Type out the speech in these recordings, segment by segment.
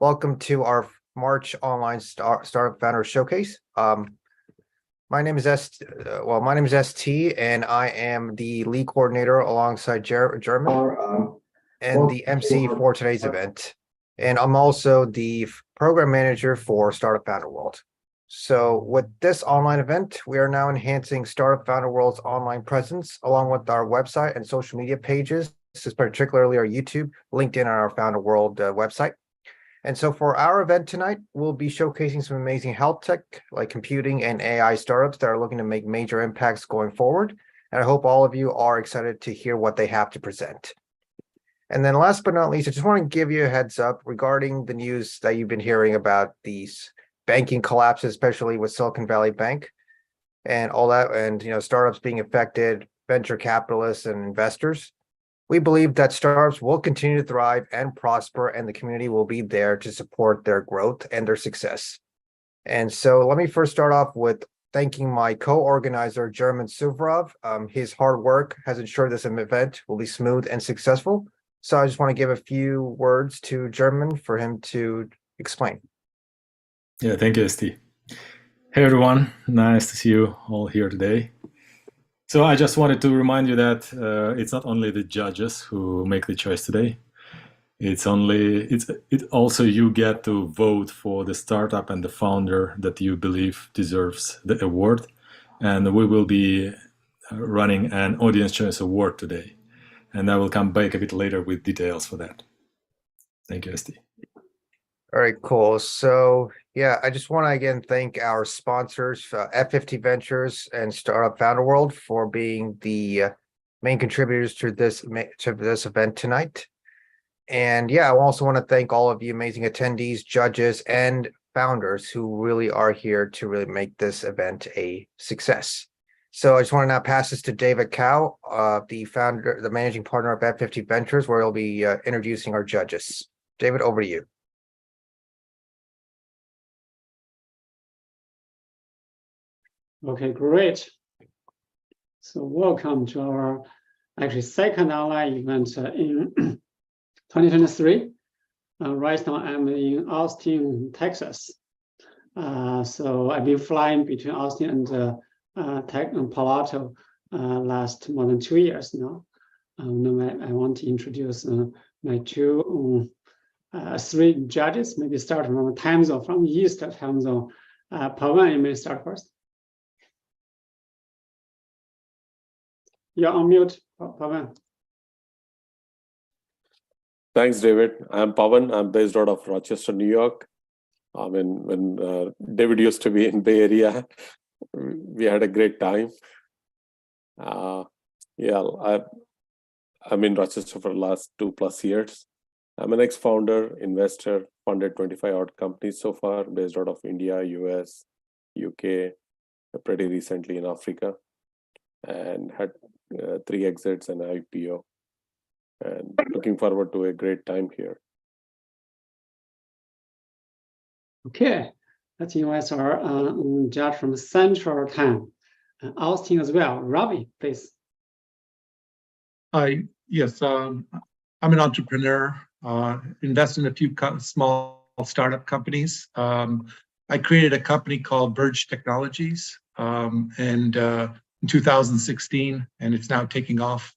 Welcome to our March online startup founder showcase. My name is ST, and I am the lead coordinator alongside German and the MC for today's event. And I'm also the program manager for Startup Founder World. So with this online event, we are now enhancing Startup Founder World's online presence along with our website and social media pages. This is particularly our YouTube, LinkedIn, and our Founder World website. And so for our event tonight, we'll be showcasing some amazing health tech, like computing and AI startups that are looking to make major impacts going forward. And I hope all of you are excited to hear what they have to present. And then last but not least, I just want to give you a heads up regarding the news that you've been hearing about these banking collapses, especially with Silicon Valley Bank and all that, and startups being affected, venture capitalists and investors. We believe that startups will continue to thrive and prosper, and the community will be there to support their growth and their success. And so let me first start off with thanking my co-organizer, German Suvrov. His hard work has ensured this event will be smooth and successful. So I just want to give a few words to German for him to explain. Yeah, thank you, ST. Hey, everyone. Nice to see you all here today. So I just wanted to remind you that it's not only the judges who make the choice today. It's also you get to vote for the startup and the founder that you believe deserves the award. And we will be running an audience choice award today. And I will come back a bit later with details for that. Thank you, ST. All right, cool. So yeah, I just want to again thank our sponsors, F50 Ventures and Startup Founder World, for being the main contributors to this event tonight. And yeah, I also want to thank all of you amazing attendees, judges, and founders who really are here to really make this event a success. So I just want to now pass this to David Cow, the managing partner of F50 Ventures, where he'll be introducing our judges. David, over to you. Okay, great. So welcome to our second online event in 2023. Right now I'm in Austin, Texas. So I've been flying between Austin and Palo Alto last more than 2 years now. Now I want to introduce my three judges. Maybe start from time zone, from East time zone. Pawan, you may start first. You're on mute, Pawan. Thanks, David. I'm Pawan. I'm based out of Rochester, New York. When David used to be in Bay Area, we had a great time. I'm in Rochester for the last 2+ years. I'm an ex-founder, investor, funded 25 odd companies so far, based out of India, US, UK, pretty recently in Africa, and had 3 exits and IPO, and looking forward to a great time here. Okay, let's invite our judge from Central Time, Austin as well. Ravi, please. Yes, I'm an entrepreneur, invest in a few small startup companies. I created a company called Verge Technologies, in 2016, and it's now taking off.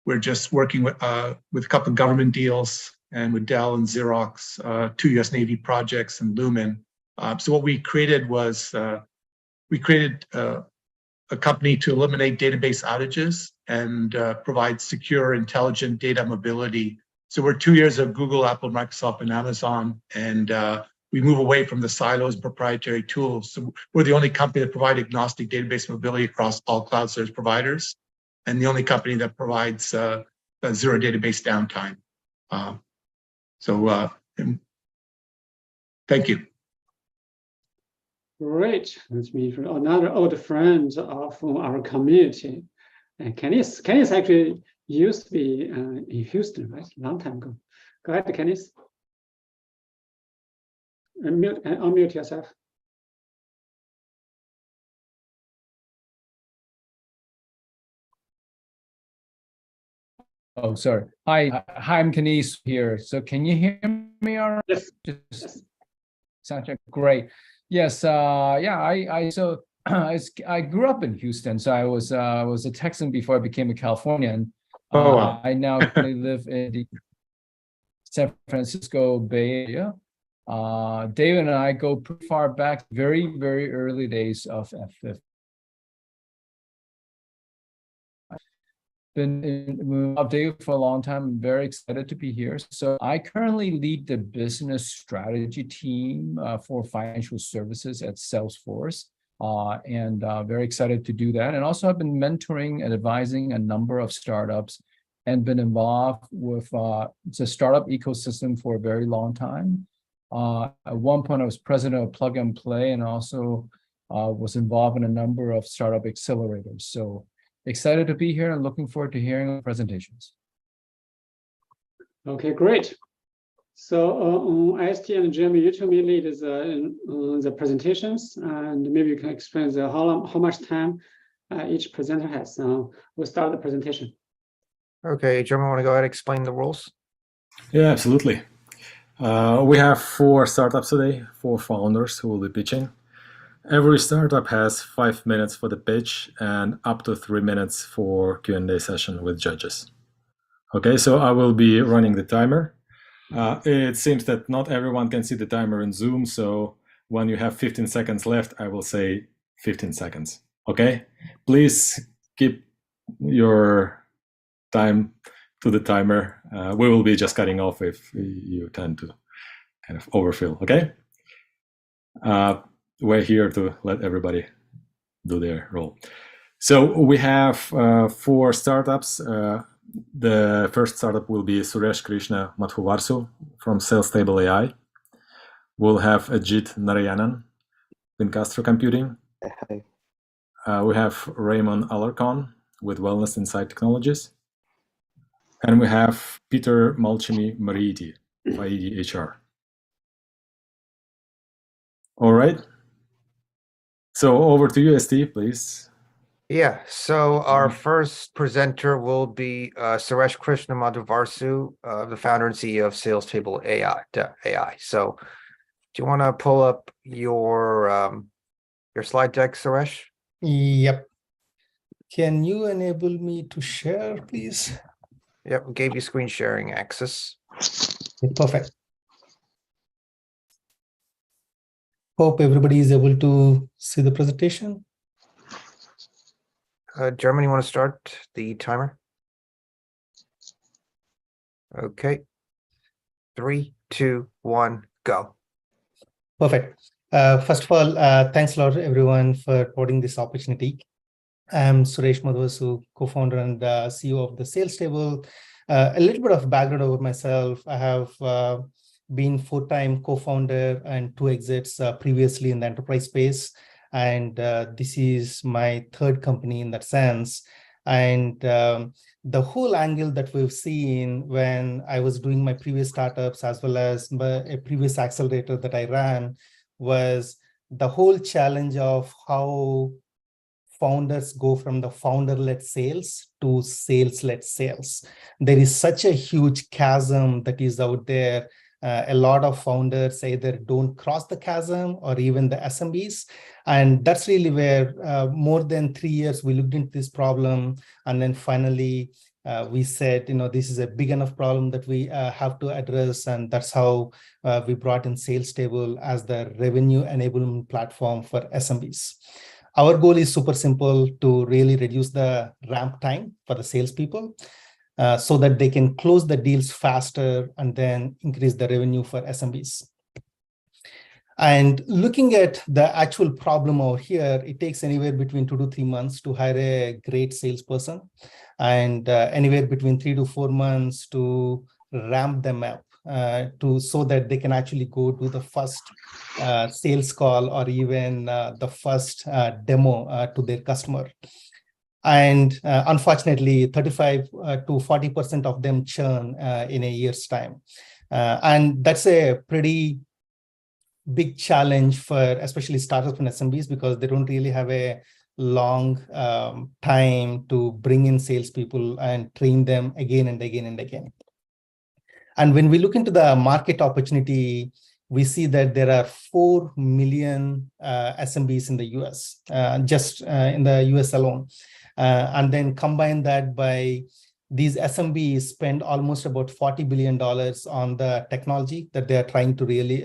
We're just working with a couple of government deals and with Dell and Xerox, 2 US Navy projects and Lumen. So what we created was, we created a company to eliminate database outages and provide secure, intelligent data mobility. So we're 2 years of Google, Apple, Microsoft, and Amazon, and we move away from the silos and proprietary tools. So we're the only company that provides agnostic database mobility across all cloud service providers, and the only company that provides zero database downtime. Thank you. Great. Let's meet another old friend of our community. And Kenneth actually used to be in Houston, right? A long time ago. Go ahead, Kenneth. Unmute yourself. Oh, sorry. Hi, I'm Kenneth here. So can you hear me? me all right? Yes. Just sound check. Great. Yes. Yeah. So I grew up in Houston, so I was a Texan before I became a Californian. Oh, wow. I now currently live in the San Francisco Bay Area. David and I go pretty far back, very, very early days of F5. Been updated for a long time. I'm very excited to be here. So I currently lead the business strategy team for financial services at Salesforce, and very excited to do that. And also I've been mentoring and advising a number of startups and been involved with the startup ecosystem for a very long time. At one point I was president of Plug and Play and also was involved in a number of startup accelerators. So excited to be here and looking forward to hearing presentations. Okay, great. So ST and Jeremy, you two may lead the presentations, and maybe you can explain how much time each presenter has. We'll start the presentation. Okay, Jeremy, want to go ahead and explain the rules? Yeah, absolutely. We have 4 startups today, 4 founders who will be pitching. Every startup has 5 minutes for the pitch and up to 3 minutes for Q&A session with judges. Okay, so I will be running the timer. It seems that not everyone can see the timer in Zoom, so when you have 15 seconds left, I will say 15 seconds. Okay, please keep your time to the timer. We will be just cutting off if you tend to kind of overfill. Okay. We're here to let everybody do their role. So we have 4 startups. The first startup will be Suresh Krishna Madhuvarsu from Sales-Stable AI. We'll have Ajit Narayanan, Fincastro Computing. Hi. We have Raymond Alarcon with Wellness Insight Technologies. And we have Peter Malchimi Mariiti, Faidi HR. All right. So over to you, ST, please. Yeah, so our first presenter will be Suresh Krishna Madhuvarsu, the founder and CEO of Sales-Stable AI. So do you want to pull up your slide deck, Suresh? Yep. Can you enable me to share, please? Yep, we gave you screen sharing access. Okay, perfect. Hope everybody is able to see the presentation. Jeremy, you want to start the timer? Okay. 3, 2, 1, go. Perfect. First of all, thanks a lot, everyone, for providing this opportunity. I'm Suresh Madhuvarsu, co-founder and CEO of the Sales-Stable. A little bit of background over myself. I have been 4-time co-founder and 2 exits previously in the enterprise space. And this is my 3rd company in that sense. And the whole angle that we've seen when I was doing my previous startups, as well as a previous accelerator that I ran, was the whole challenge of how founders go from the founder-led sales to sales-led sales. There is such a huge chasm that is out there. A lot of founders either don't cross the chasm or even the SMBs. And that's really where more than 3 years we looked into this problem. And then finally, we said, this is a big enough problem that we have to address. And that's how we brought in Sales-Stable as the revenue enablement platform for SMBs. Our goal is super simple: to really reduce the ramp time for the salespeople so that they can close the deals faster and then increase the revenue for SMBs. And looking at the actual problem over here, it takes anywhere between 2 to 3 months to hire a great salesperson, and anywhere between 3 to 4 months to ramp them up so that they can actually go to the first sales call or even the first demo to their customer. And unfortunately, 35 to 40% of them churn in a year's time. And that's a pretty big challenge for especially startups and SMBs, because they don't really have a long time to bring in salespeople and train them again and again and again. And when we look into the market opportunity, we see that there are 4 million SMBs in the US, just in the US alone. And then combine that by these SMBs spend almost about $40 billion on the technology that they are trying to really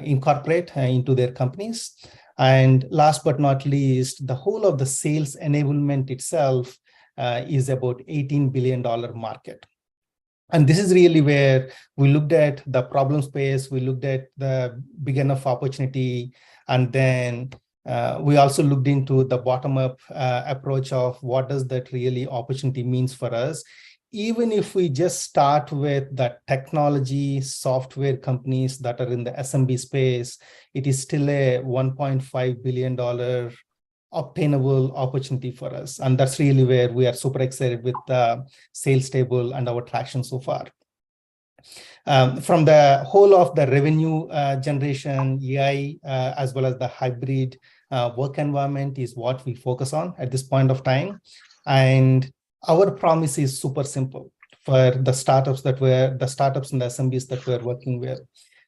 incorporate into their companies. And last but not least, the whole of the sales enablement itself is about $18 billion market. And this is really where we looked at the problem space, we looked at the big enough opportunity, and then we also looked into the bottom-up approach of what does that really opportunity means for us. Even if we just start with the technology software companies that are in the SMB space, it is still a $1.5 billion obtainable opportunity for us. And that's really where we are super excited with the sales table and our traction so far. From the whole of the revenue generation, AI, as well as the hybrid work environment is what we focus on at this point of time. And our promise is super simple for the startups and the SMBs that we're working with.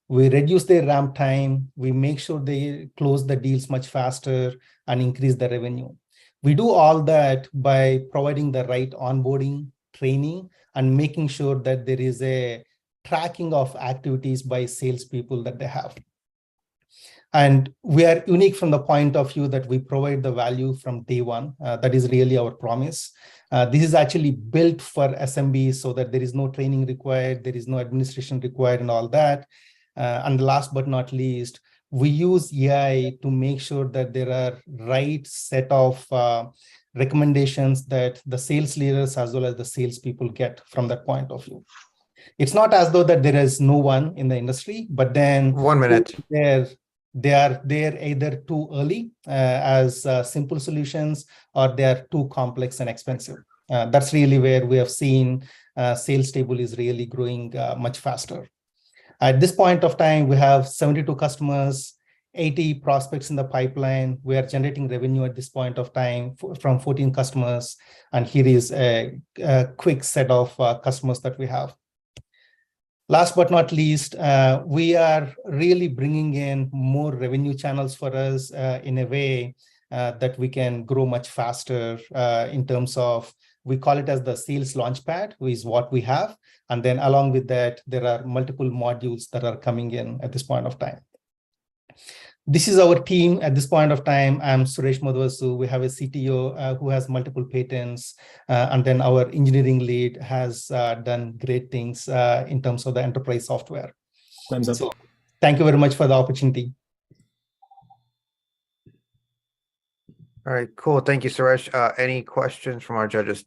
We reduce their ramp time, we make sure they close the deals much faster and increase the revenue. We do all that by providing the right onboarding, training, and making sure that there is a tracking of activities by salespeople that they have. And we are unique from the point of view that we provide the value from day one. That is really our promise. This is actually built for SMBs so that there is no training required, there is no administration required and all that. And last but not least, we use AI to make sure that there are right set of recommendations that the sales leaders as well as the salespeople get from that point of view. It's not as though that there is no one in the industry, but then 1 minute. They are either too early as simple solutions, or they are too complex and expensive. That's really where we have seen sales table is really growing much faster. At this point of time, we have 72 customers, 80 prospects in the pipeline. We are generating revenue at this point of time from 14 customers. And here is a quick set of customers that we have. Last but not least, we are really bringing in more revenue channels for us in a way that we can grow much faster in terms of, we call it as the sales launchpad, which is what we have. And then along with that, there are multiple modules that are coming in at this point of time. This is our team at this point of time. I'm Suresh Madhavasu. We have a CTO who has multiple patents. And then our engineering lead has done great things in terms of the enterprise software. Thumbs up. So thank you very much for the opportunity. All right, cool. Thank you, Suresh. Any questions from our judges?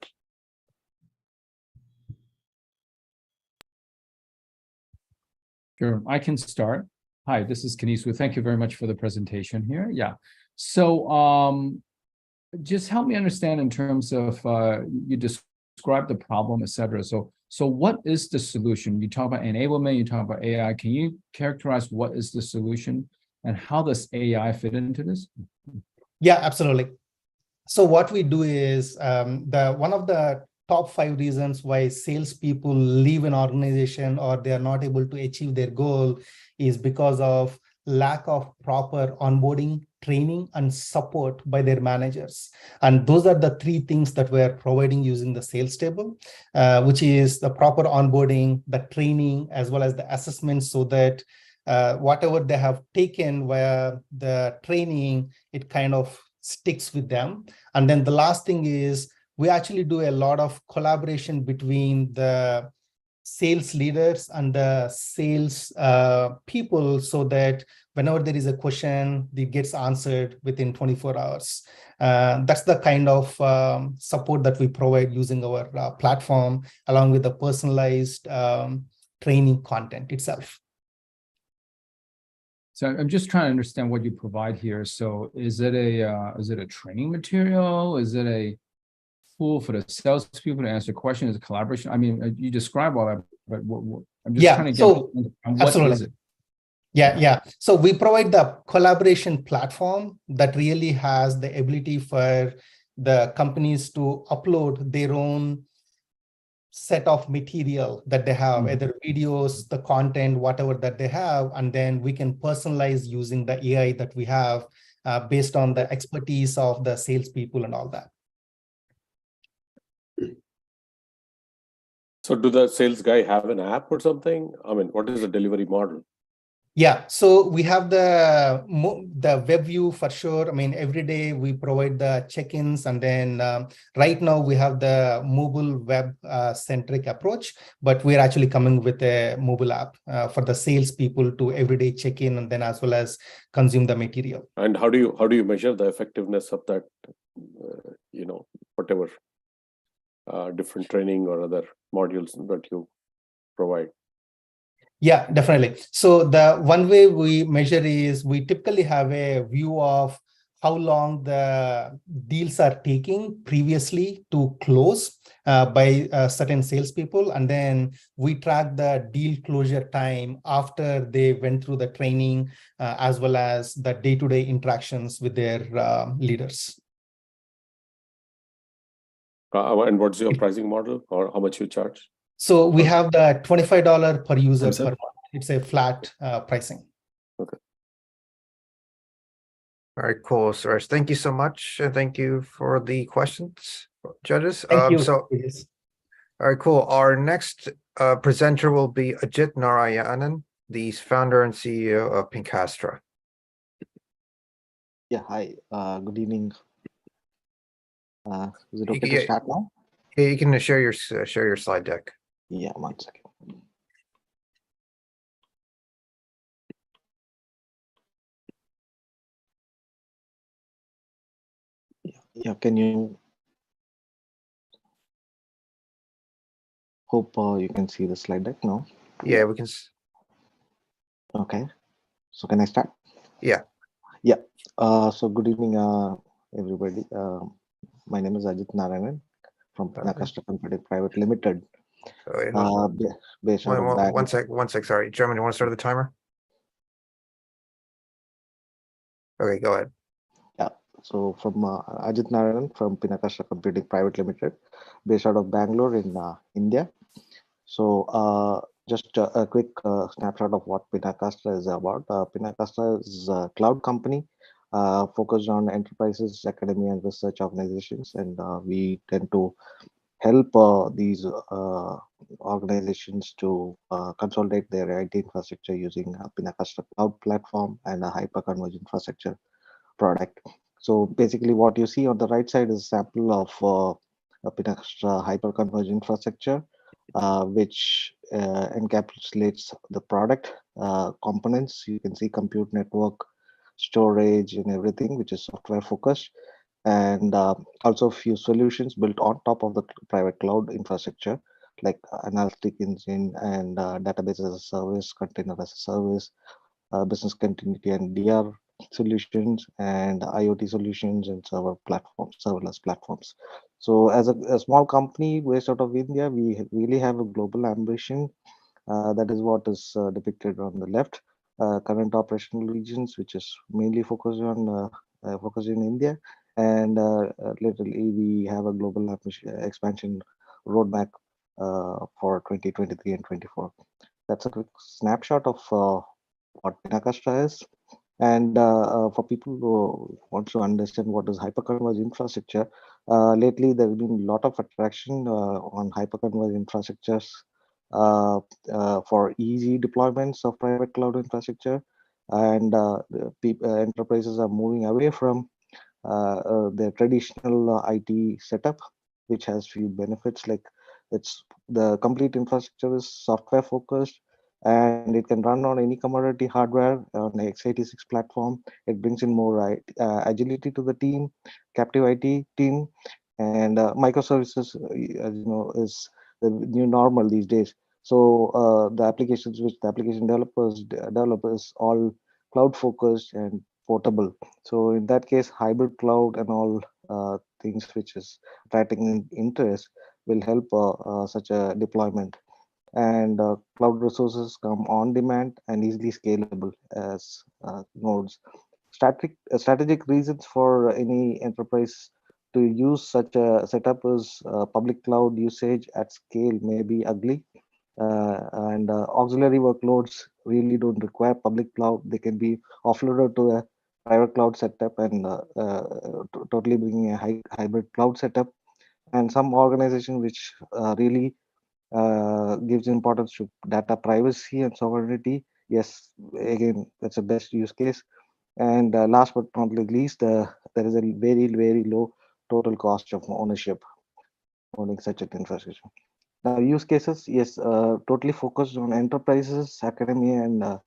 Sure, I can start. Hi, this is Kanisu. Thank you very much for the presentation here. Yeah. So just help me understand in terms of you described the problem, etc. So what is the solution? You talk about enablement, you talk about AI. Can you characterize what is the solution and how does AI fit into this? Yeah, absolutely. So what we do is one of the top 5 reasons why salespeople leave an organization or they are not able to achieve their goal is because of lack of proper onboarding, training, and support by their managers. And those are the 3 things that we're providing using the sales table, which is the proper onboarding, the training, as well as the assessment, so that whatever they have taken via the training, it kind of sticks with them. And then the last thing is we actually do a lot of collaboration between the sales leaders and the sales people, so that whenever there is a question, it gets answered within 24 hours. That's the kind of support that we provide using our platform, along with the personalized training content itself. So I'm just trying to understand what you provide here. So is it a training material? Is it a tool for the salespeople to answer questions? Is it collaboration? I mean, you describe all that, but I'm just trying to get what absolutely. Is it? Yeah. So we provide the collaboration platform that really has the ability for the companies to upload their own set of material that they have, either videos, the content, whatever that they have, and then we can personalize using the AI that we have based on the expertise of the salespeople and all that. So do the sales guy have an app or something? I mean, what is the delivery model? Yeah, so we have the web view for sure. I mean, every day we provide the check-ins, and then right now we have the mobile web centric approach, but we're actually coming with a mobile app for the salespeople to everyday check in and then as well as consume the material. And how do you measure the effectiveness of that? Whatever different training or other modules that you provide. Yeah, definitely. So the one way we measure is we typically have a view of how long the deals are taking previously to close by certain salespeople. And then we track the deal closure time after they went through the training as well as the day-to-day interactions with their leaders. And what's your pricing model, or how much you charge? So we have the $25 per user per month. It's a flat pricing. Okay. All right, cool, Suresh. Thank you so much, and thank you for the questions, judges. Thank you. All right, cool. Our next presenter will be Ajit Narayanan, the founder and CEO of Pinkastra. Yeah, hi. Good evening. Is it okay to start now? Yeah, you can share your slide deck. Yeah, 1 second. Yeah, can you hope you can see the slide deck now? Yeah, we can. Okay, so can I start? Yeah. Yeah. So good evening, everybody. My name is Ajit Narayanan from Pinkastra Company Private Limited. Based out of Bangalore. One sec. Sorry, German. You want to start the timer? Okay, go ahead. Yeah. So from Ajit Narayanan from Pinkastra Company Private Limited, based out of Bangalore in India. So just a quick snapshot of what Pinkastra is about. Pinkastra is a cloud company focused on enterprises, academia, and research organizations, and we tend to help these organizations to consolidate their IT infrastructure using Pinkastra Cloud Platform and a hyper-converged infrastructure product. So basically what you see on the right side is a sample of a Pinkastra hyper-converged infrastructure, which encapsulates the product components. You can see compute, network, storage, and everything, which is software focused, and also a few solutions built on top of the private cloud infrastructure, like analytic engine and database as a service, container as a service, business continuity and DR solutions, and IoT solutions, and serverless platforms. So as a small company based out of India, we really have a global ambition. That is what is depicted on the left. Current operational regions, which is mainly focused in India, and literally we have a global expansion roadmap for 2023 and 24. That's a quick snapshot of what Pinkastra is. And for people who want to understand what is hyperconverged infrastructure, lately there has been a lot of attraction on hyperconverged infrastructures for easy deployments of private cloud infrastructure, and enterprises are moving away from their traditional IT setup, which has few benefits, like the complete infrastructure is software focused, and it can run on any commodity hardware on the x86 platform. It brings in more agility to the team, captive IT team, and microservices, as you know, is the new normal these days. So the applications which the application developers all cloud focused and portable. So in that case, hybrid cloud and all things which is attracting interest will help such a deployment. And cloud resources come on demand and easily scalable as nodes. Strategic reasons for any enterprise to use such a setup is public cloud usage at scale may be ugly, and auxiliary workloads really don't require public cloud. They can be offloaded to a private cloud setup and totally bringing a hybrid cloud setup. And some organization which really gives importance to data privacy and sovereignty. Yes, again, that's the best use case. And last but not least, there is a very low total cost of ownership owning such an infrastructure. Now, use cases, yes, totally focused on enterprises, academia, and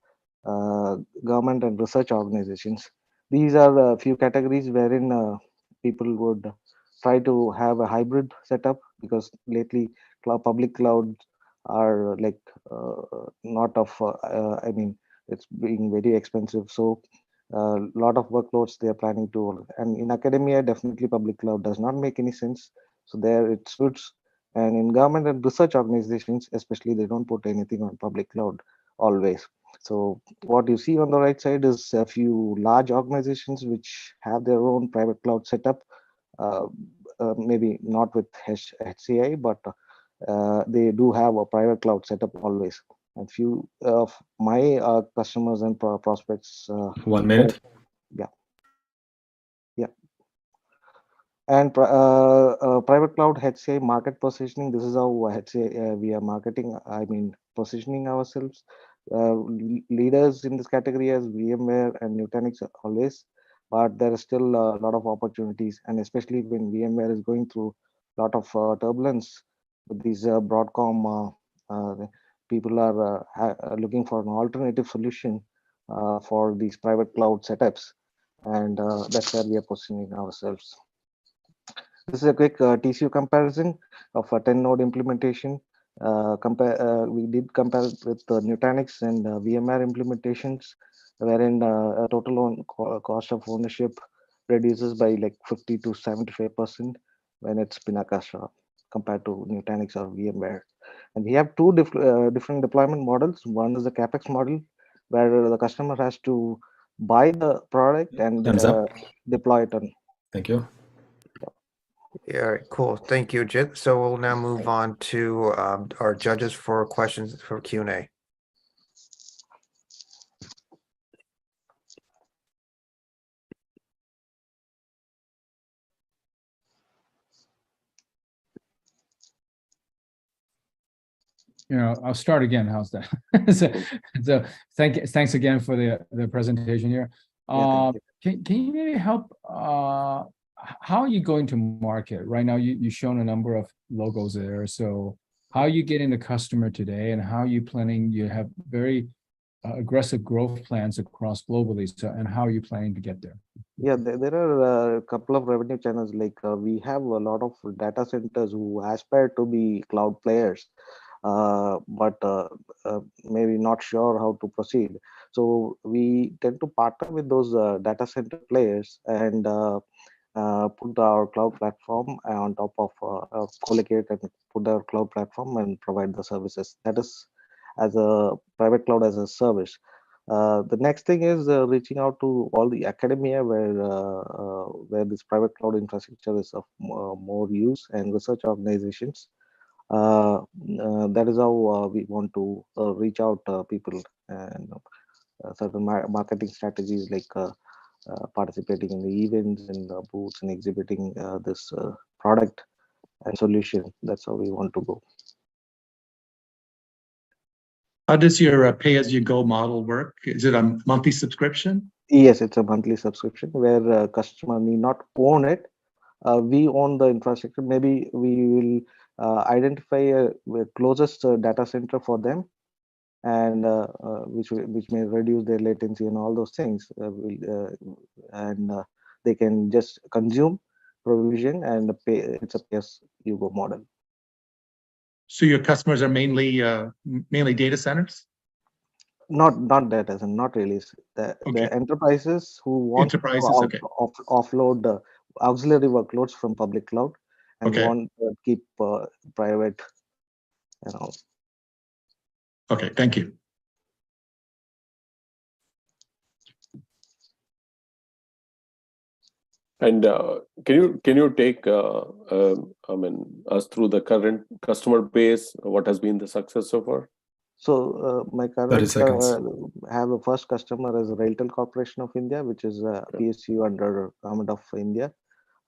government and research organizations. These are a few categories wherein people would try to have a hybrid setup, because lately public clouds are like not of, I mean, it's being very expensive. So a lot of workloads they are planning to, and in academia, definitely public cloud does not make any sense. So there it suits. And in government and research organizations, especially, they don't put anything on public cloud always. So what you see on the right side is a few large organizations which have their own private cloud setup, maybe not with HCI, but they do have a private cloud setup always. And few of my customers and prospects. 1 minute. Yeah. And private cloud HCI market positioning. This is how HCI we are marketing. I mean, positioning ourselves. Leaders in this category as VMware and Nutanix always, but there is still a lot of opportunities, and especially when VMware is going through a lot of turbulence with these Broadcom. People are looking for an alternative solution for these private cloud setups, and that's where we are positioning ourselves. This is a quick TCO comparison of a 10-node implementation. We did compare it with Nutanix and VMware implementations, wherein a total cost of ownership reduces by like 50 to 75% when it's Pinakasha compared to Nutanix or VMware. And we have two different deployment models. One is the CapEx model, where the customer has to buy the product and deploy it on. Thank you. Yeah, all right, cool. Thank you, Jit. So we'll now move on to our judges for questions for Q&A. I'll start again. How's that? so thanks again for the presentation here. Yeah, can you maybe help? How are you going to market right now? You've shown a number of logos there. So how are you getting the customer today, and how are you planning? You have very aggressive growth plans across globally. So, and how are you planning to get there? Yeah, there are a couple of revenue channels. Like we have a lot of data centers who aspire to be cloud players, but maybe not sure how to proceed. So we tend to partner with those data center players and put our cloud platform on top of collocate and put our cloud platform and provide the services. That is as a private cloud as a service. The next thing is reaching out to all the academia where this private cloud infrastructure is of more use, and research organizations. That is how we want to reach out people, and certain marketing strategies like participating in the events and the booths and exhibiting this product and solution. That's how we want to go. How does your pay-as-you-go model work? Is it a monthly subscription? Yes, it's a monthly subscription where a customer need not own it. We own the infrastructure. Maybe we will identify a closest data center for them, and which may reduce their latency and all those things. And they can just consume, provision, and pay. It's a pay-as-you-go model. So your customers are mainly data centers? Not data center, not really. The enterprises who want to offload the auxiliary workloads from public cloud and want to keep private and all. Okay, thank you. And can you take us through the current customer base? What has been the success so far? So my 30 current seconds. have a first customer as Railtel Corporation of India, which is a PSU under Government of India.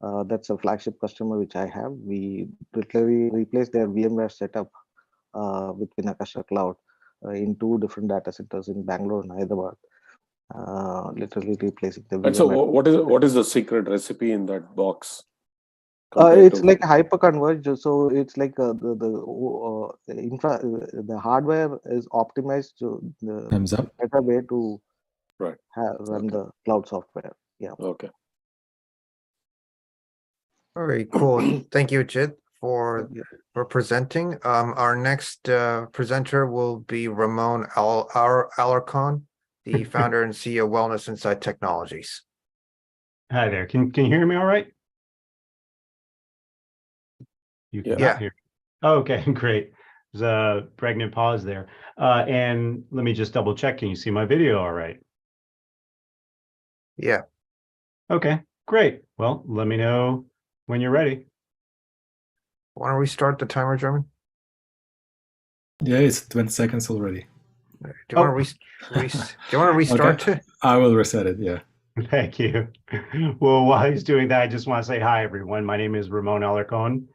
That's a flagship customer which I have. We literally replaced their VMware setup with Pinakasha Cloud in 2 different data centers in Bangalore and Hyderabad. Literally replacing the And so, VMware. what is the secret recipe in that box? compared It's to- like hyper-converged, so it's like the hardware is optimized to the Thumbs up. better way to Right. run Okay. the cloud software. Yeah. Okay. All right, cool. Thank you, Chit, for presenting. Our next presenter will be Ramon Alarcon, the founder and CEO of Wellness Inside Technologies. Hi there. Can you hear me all right? You can Yeah. hear. Okay, great. There's a pregnant pause there. And let me just double check. Can you see my video all right? Yeah. Okay, great. Well, let me know when you're ready. Why don't we start the timer, German? Yeah, it's 20 seconds already. Do you want to restart Okay. it? I will reset it. Yeah. Thank you. Well, while he's doing that, I just want to say hi, everyone. My name is Ramon Alarcon.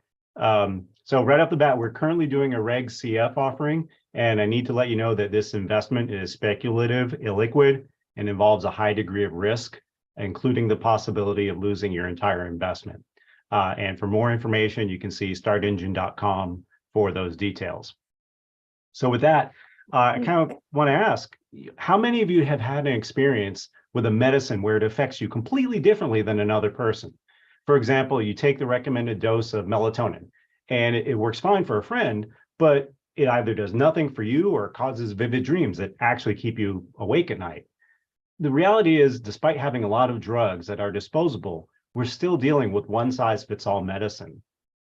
So right off the bat, we're currently doing a Reg CF offering, and I need to let you know that this investment is speculative, illiquid, and involves a high degree of risk, including the possibility of losing your entire investment. And for more information, you can see startengine.com for those details. So with that, I kind of want to ask, how many of you have had an experience with a medicine where it affects you completely differently than another person? For example, you take the recommended dose of melatonin and it works fine for a friend, but it either does nothing for you or causes vivid dreams that actually keep you awake at night. The reality is, despite having a lot of drugs that are disposable, we're still dealing with one-size-fits-all medicine.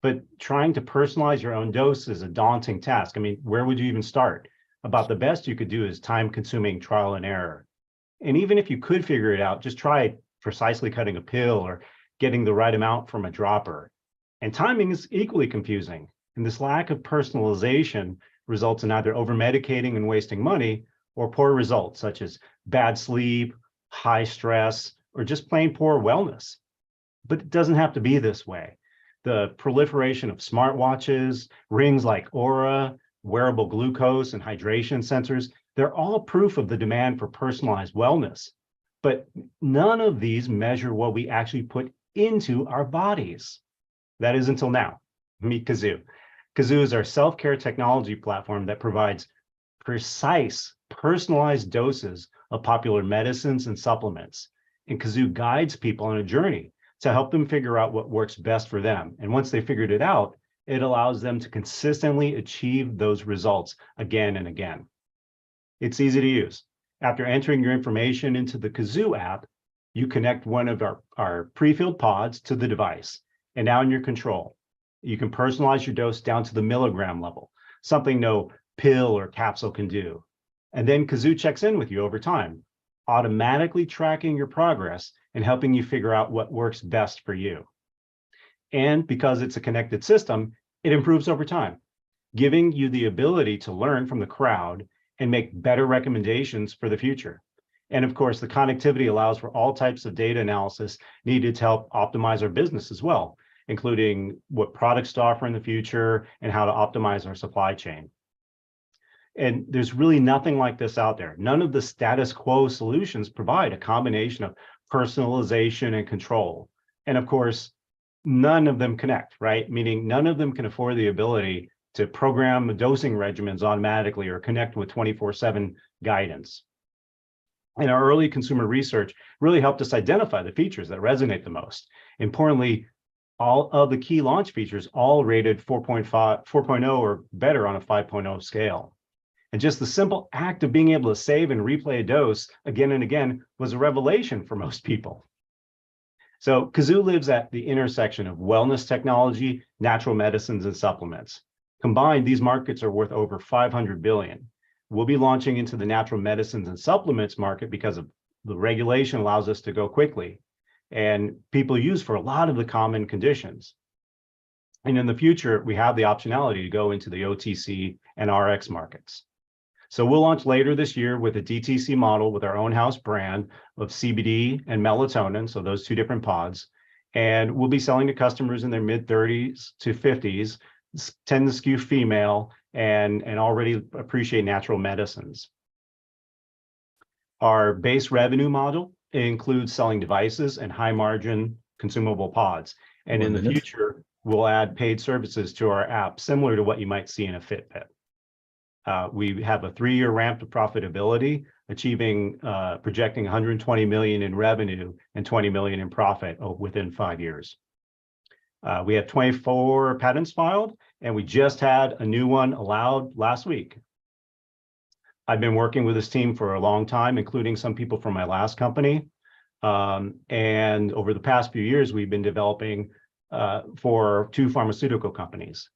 But trying to personalize your own dose is a daunting task. I mean, where would you even start? About the best you could do is time-consuming trial and error. And even if you could figure it out, just try precisely cutting a pill or getting the right amount from a dropper. And timing is equally confusing. And this lack of personalization results in either over-medicating and wasting money or poor results, such as bad sleep, high stress, or just plain poor wellness. But it doesn't have to be this way. The proliferation of smartwatches, rings like Aura, wearable glucose and hydration sensors, they're all proof of the demand for personalized wellness. But none of these measure what we actually put into our bodies. That is until now. Meet Kazoo. Kazoo is our self-care technology platform that provides precise, personalized doses of popular medicines and supplements. And Kazoo guides people on a journey to help them figure out what works best for them. And once they figured it out, it allows them to consistently achieve those results again and again. It's easy to use. After entering your information into the Kazoo app, you connect one of our pre-filled pods to the device, and now in your control. You can personalize your dose down to the milligram level, something no pill or capsule can do. And then Kazoo checks in with you over time, automatically tracking your progress and helping you figure out what works best for you. And because it's a connected system, it improves over time, giving you the ability to learn from the crowd and make better recommendations for the future. And of course, the connectivity allows for all types of data analysis needed to help optimize our business as well, including what products to offer in the future and how to optimize our supply chain. And there's really nothing like this out there. None of the status quo solutions provide a combination of personalization and control. And of course, none of them connect, right? Meaning none of them can afford the ability to program dosing regimens automatically or connect with 24/7 guidance. And our early consumer research really helped us identify the features that resonate the most. Importantly, all of the key launch features all rated 4.0 or better on a 5.0 scale. And just the simple act of being able to save and replay a dose again and again was a revelation for most people. So Kazoo lives at the intersection of wellness technology, natural medicines, and supplements. Combined, these markets are worth over 500 billion. We'll be launching into the natural medicines and supplements market because of the regulation allows us to go quickly. and people use for a lot of the common conditions. And in the future, we have the optionality to go into the OTC and RX markets. So we'll launch later this year with a DTC model with our own house brand of CBD and melatonin, so those two different pods. And we'll be selling to customers in their mid-30s to 50s, tend to skew female, and already appreciate natural medicines. Our base revenue model includes selling devices and high-margin consumable pods. And in the future, we'll add paid services to our app, similar to what you might see in a Fitbit. We have a 3-year ramp to profitability, projecting 120 million in revenue and 20 million in profit within 5 years. We have 24 patents filed, and we just had a new one allowed last week. I've been working with this team for a long time, including some people from my last company. And over the past few years, we've been developing for 2 pharmaceutical companies.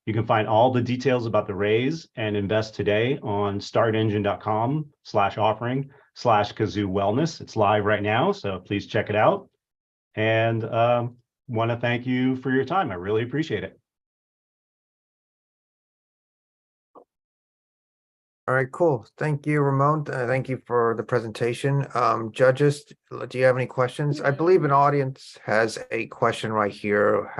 You can find all the details about the raise and invest today on startengine.com/offering/Kazoo Wellness. It's live right now, so please check it out. And want to thank you for your time. I really appreciate it. All right, cool. Thank you, Ramon. Thank you for the presentation. Judges, do you have any questions? I believe an audience has a question right here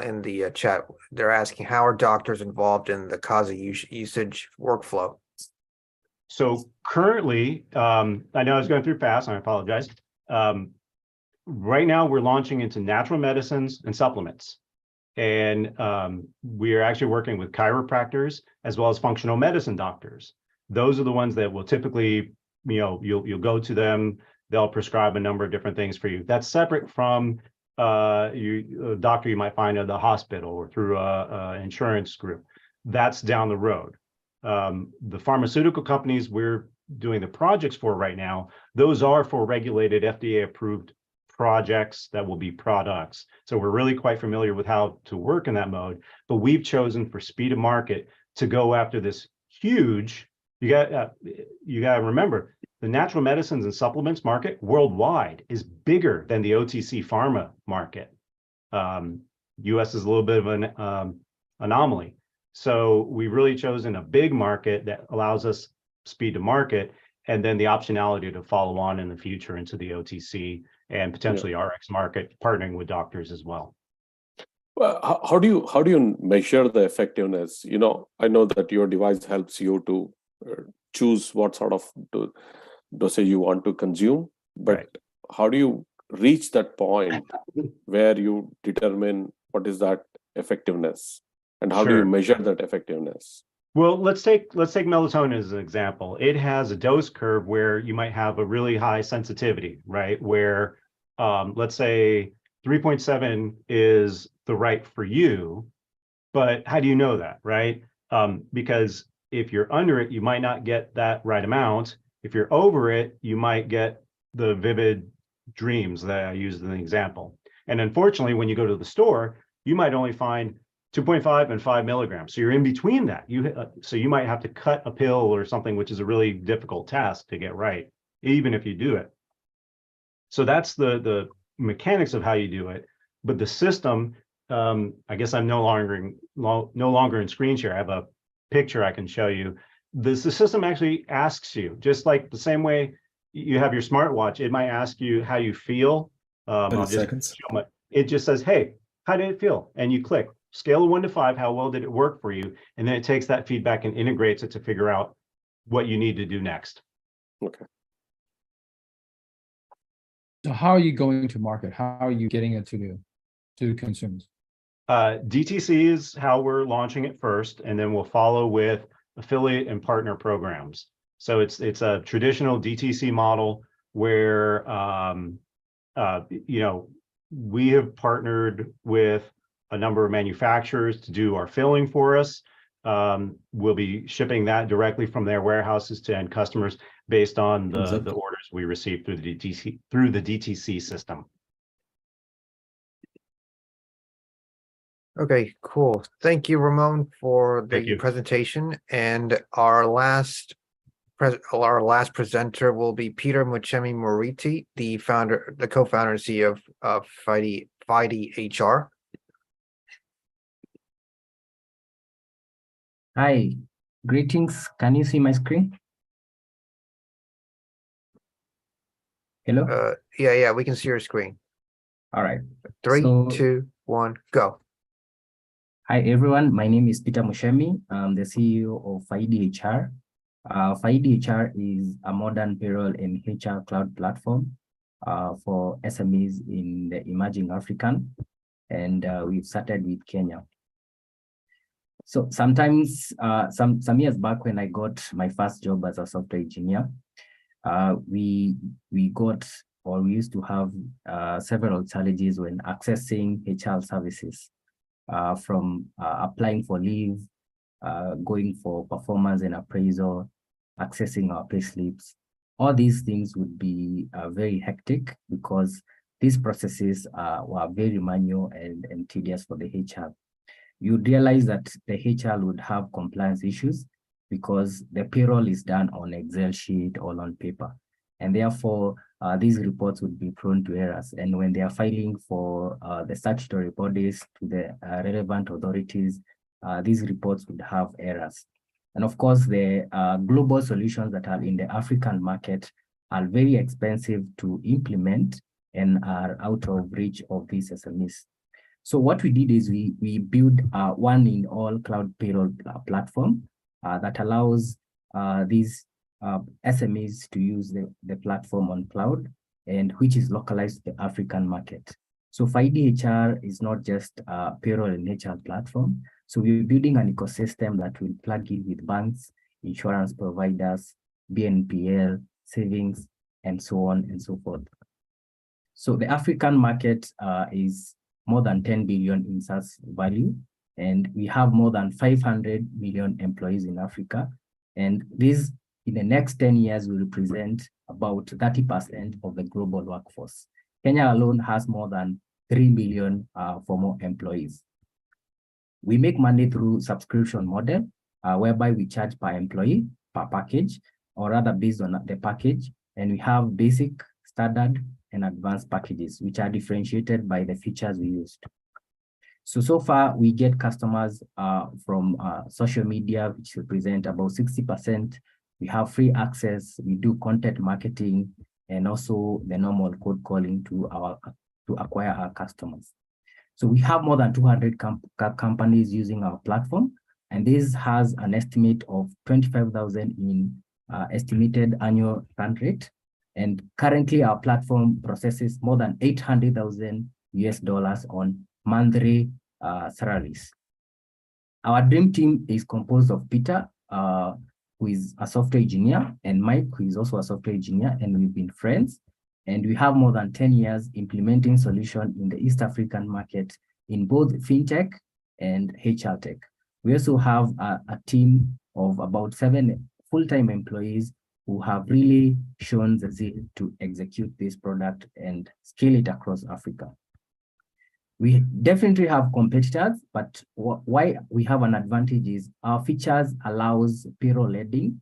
in the chat. They're asking, how are doctors involved in the Kaza usage workflow? So currently, I know I was going through fast, and I apologize. Right now, we're launching into natural medicines and supplements. And we are actually working with chiropractors as well as functional medicine doctors. Those are the ones that will typically, you'll go to them, they'll prescribe a number of different things for you. That's separate from a doctor you might find at the hospital or through an insurance group. That's down the road. The pharmaceutical companies we're doing the projects for right now, those are for regulated FDA-approved projects that will be products. So we're really quite familiar with how to work in that mode, but we've chosen for speed of market to go after this huge, you got to remember, the natural medicines and supplements market worldwide is bigger than the OTC pharma market. US is a little bit of an anomaly. So we've really chosen a big market that allows us speed to market, and then the optionality to follow on in the future into the OTC and potentially RX market, partnering with doctors as well. Well, how do you measure the effectiveness? I know that your device helps you to choose what sort of dosage you want to consume, but right. How do you reach that point where you determine what is that effectiveness, and how do you measure that effectiveness? Well, let's take melatonin as an example. It has a dose curve where you might have a really high sensitivity, right? Where let's say 3.7 is the right for you, but how do you know that, right? Because if you're under it, you might not get that right amount. If you're over it, you might get the vivid dreams that I used in the example. And unfortunately, when you go to the store, you might only find 2.5 and 5 milligrams. So you're in between that. So you might have to cut a pill or something, which is a really difficult task to get right, even if you do it. So that's the mechanics of how you do it. But the system, I guess I'm no longer in screen share. I have a picture I can show you. The system actually asks you, just like the same way you have your smartwatch, it might ask you how you feel. 30 seconds. It just says, hey, how did it feel? And you click. Scale of 1 to 5, how well did it work for you? And then it takes that feedback and integrates it to figure out what you need to do next. Okay. So how are you going to market? How are you getting it to the consumers? DTC is how we're launching it first, and then we'll follow with affiliate and partner programs. So it's a traditional DTC model where we have partnered with a number of manufacturers to do our filling for us. We'll be shipping that directly from their warehouses to end customers based on the orders we receive through the DTC system. Okay, cool. Thank you, Ramon, for the presentation. And our last our last presenter will be Peter Muchemi Moriti, the co-founder and CEO of FIDE HR. Hi, greetings. Can you see my screen? Hello? Yeah, we can see your screen. All right. 3, So- 2, 1, go. Hi, everyone. My name is Peter Mushemi. I'm the CEO of FIDE HR. FIDE HR is a modern payroll and HR cloud platform for SMEs in the emerging African, and we've started with Kenya. So sometimes, some years back when I got my first job as a software engineer, we used to have several challenges when accessing HR services, from applying for leave, going for performance and appraisal, accessing our pay slips. All these things would be very hectic because these processes were very manual and tedious for the HR. You'd realize that the HR would have compliance issues because the payroll is done on Excel sheet or on paper. And therefore, these reports would be prone to errors. And when they are filing for the statutory bodies to the relevant authorities, these reports would have errors. And of course, the global solutions that are in the African market are very expensive to implement and are out of reach of these SMEs. So what we did is we built one in all cloud payroll platform that allows these SMEs to use the platform on cloud, and which is localized to the African market. So FIDE HR is not just a payroll and HR platform. So we're building an ecosystem that will plug in with banks, insurance providers, BNPL, savings, and so on and so forth. So the African market is more than 10 billion in SaaS value, and we have more than 500 million employees in Africa. And this, in the next 10 years, will represent about 30% of the global workforce. Kenya alone has more than 3 million formal employees. We make money through subscription model, whereby we charge per employee, per package, or rather based on the package. And we have basic, standard, and advanced packages, which are differentiated by the features we used. So far, we get customers from social media, which represent about 60%. We have free access, we do content marketing, and also the normal cold calling to acquire our customers. So we have more than 200 companies using our platform, and this has an estimate of 25,000 in estimated annual run rate. And currently our platform processes more than $800,000 on monthly salaries. Our dream team is composed of Peter, who is a software engineer, and Mike, who is also a software engineer, and we've been friends. And we have more than 10 years implementing solutions in the East African market in both FinTech and HealthTech. We also have a team of about 7 full-time employees who have really shown the zeal to execute this product and scale it across Africa. We definitely have competitors, but why we have an advantage is our features allows payroll leading.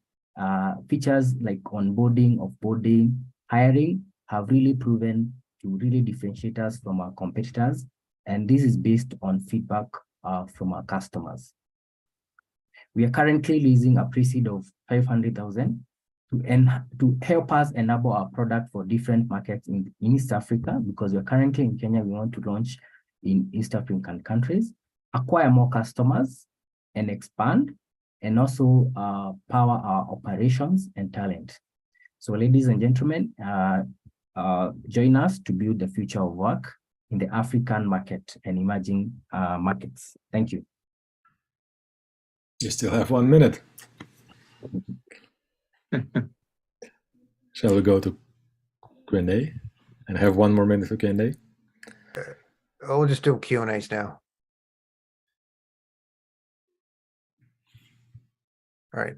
Features like onboarding, offboarding, hiring have really proven to really differentiate us from our competitors. And this is based on feedback from our customers. We are currently leasing a pre-seed of 500,000 to help us enable our product for different markets in East Africa, because we're currently in Kenya. We want to launch in East African countries, acquire more customers and expand, and also power our operations and talent. So ladies and gentlemen, join us to build the future of work in the African market and emerging markets. Thank you. You still have 1 minute. Shall we go to Q&A and have 1 more minute for Q&A? We'll just do Q&As now. All right.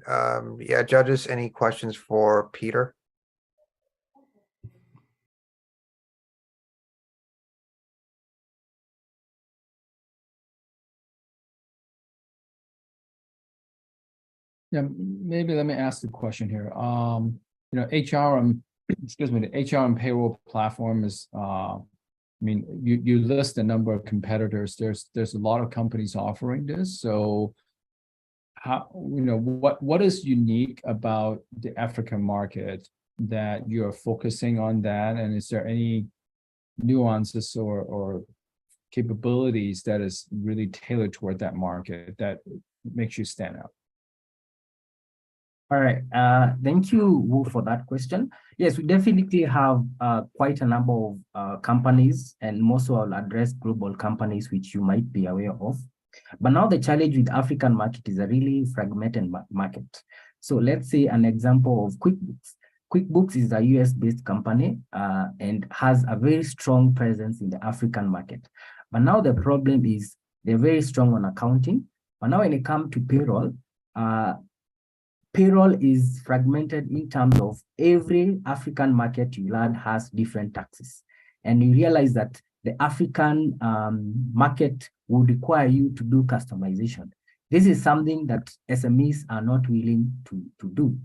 Yeah, judges, any questions for Peter? Yeah, maybe let me ask the question here. HR and excuse me, the HR and payroll platform is I mean, you list the number of competitors. There's a lot of companies offering this. So how, what is unique about the African market that you're focusing on that? And is there any nuances or capabilities that is really tailored toward that market that makes you stand out? All right. Thank you, Wu, for that question. Yes, we definitely have quite a number of companies, and most will address global companies, which you might be aware of. But now the challenge with African market is a really fragmented market. So let's say an example of QuickBooks. QuickBooks is a US-based company and has a very strong presence in the African market. But now the problem is they're very strong on accounting. But now when it comes to payroll, payroll is fragmented in terms of every African market you learn has different taxes. And you realize that the African market would require you to do customization. This is something that SMEs are not willing to do.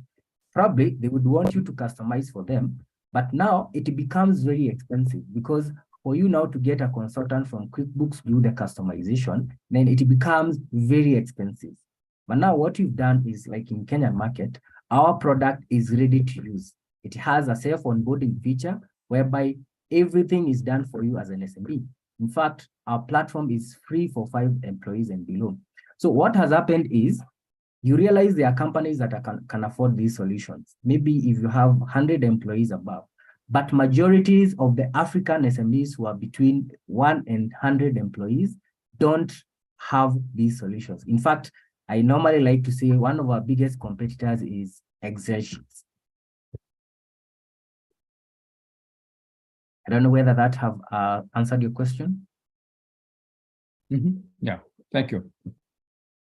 Probably they would want you to customize for them, but now it becomes very expensive because for you now to get a consultant from QuickBooks to do the customization, then it becomes very expensive. But now what you've done is, like in Kenyan market, our product is ready to use. It has a self-onboarding feature whereby everything is done for you as an SME. In fact, our platform is free for 5 employees and below. So what has happened is you realize there are companies that can afford these solutions. Maybe if you have 100 employees above, but majorities of the African SMEs who are between 1 and 100 employees don't have these solutions. In fact, I normally like to say one of our biggest competitors is Excel sheets. I don't know whether that have answered your question. Yeah, thank you.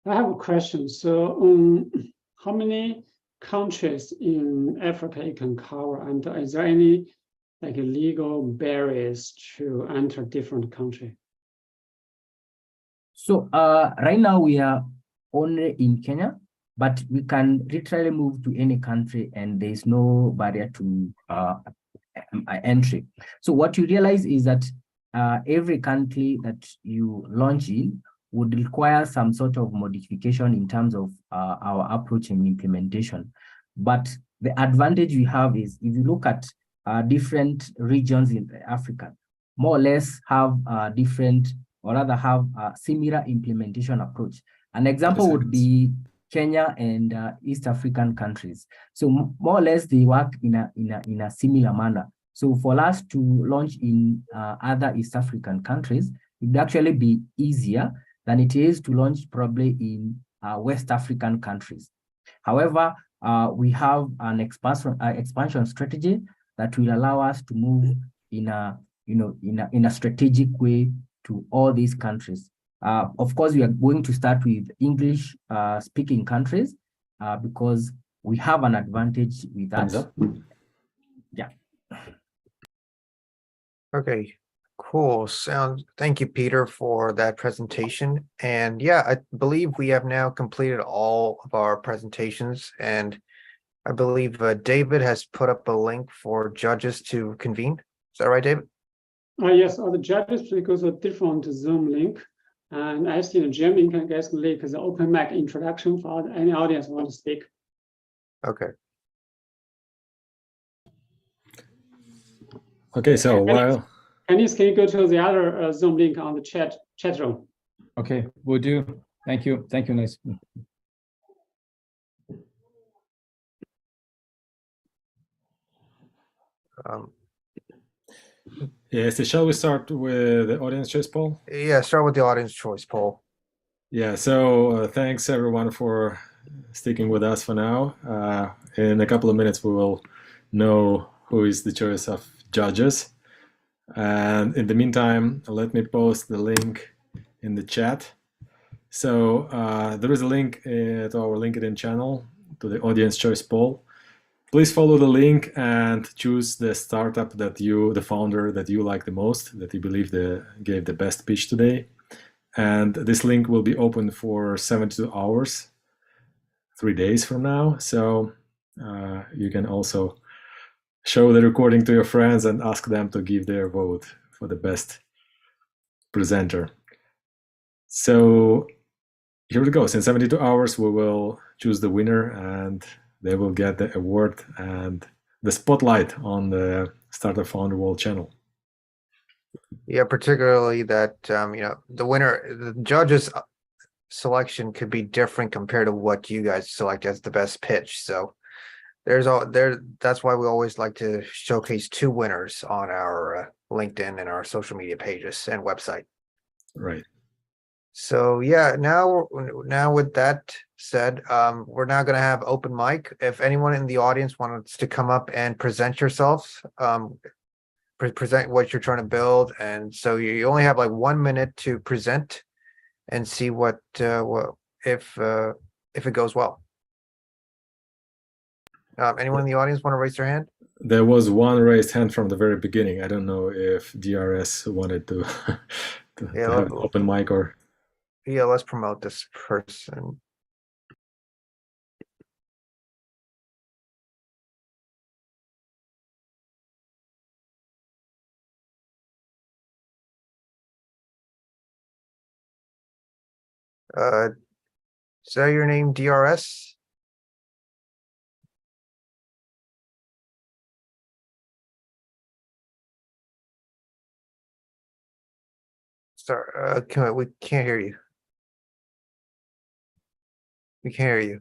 I have a question. So how many countries in Africa you can cover? And is there any like legal barriers to enter different countries? So right now we are only in Kenya, but we can literally move to any country and there's no barrier to entry. So what you realize is that every country that you launch in would require some sort of modification in terms of our approach and implementation. But the advantage we have is if you look at different regions in Africa, more or less have different, or rather have a similar implementation approach. An example would be Kenya and East African countries. So more or less they work in a similar manner. So for us to launch in other East African countries, it would actually be easier than it is to launch probably in West African countries. However, we have an expansion strategy that will allow us to move in a strategic way to all these countries. Of course, we are going to start with English speaking countries because we have an advantage with that. Yeah. Okay, cool. Thank you, Peter, for that presentation. And yeah, I believe we have now completed all of our presentations, and I believe David has put up a link for judges to convene. Is that right, David? Yes, the judges will go to a different Zoom link. And I think Jim can get the link as an open mic introduction for any audience who want to speak. Okay. Okay, so while Dennis, can you go to the other Zoom link on the chat room? Okay, will do. Thank you. Thank you, Nice. yes, shall we start with the audience choice poll? Yeah, start with the audience choice poll. Yeah, so thanks everyone for sticking with us for now. In a couple of minutes, we will know who is the choice of judges. And in the meantime, let me post the link in the chat. So there is a link to our LinkedIn channel to the audience choice poll. Please follow the link and choose the startup that the founder that you like the most, that you believe gave the best pitch today. And this link will be open for 72 hours 3 days from now. So you can also show the recording to your friends and ask them to give their vote for the best presenter. So here we go. In 72 hours, we will choose the winner and they will get the award and the spotlight on the Startup Founder World channel. Yeah, particularly that, the winner, the judges selection could be different compared to what you guys select as the best pitch. So that's why we always like to showcase 2 winners on our LinkedIn and our social media pages and website. Right. So yeah, now with that said, we're now going to have open mic. If anyone in the audience wants to come up and present yourselves, present what you're trying to build, and so you only have like 1 minute to present and see what if it goes well. Anyone in the audience want to raise their hand? There was one raised hand from the very beginning. I don't know if DRS wanted to, to have an open mic or. Yeah, let's promote this person. Is that your name, DRS? Sorry, we can't hear you. We can't hear you.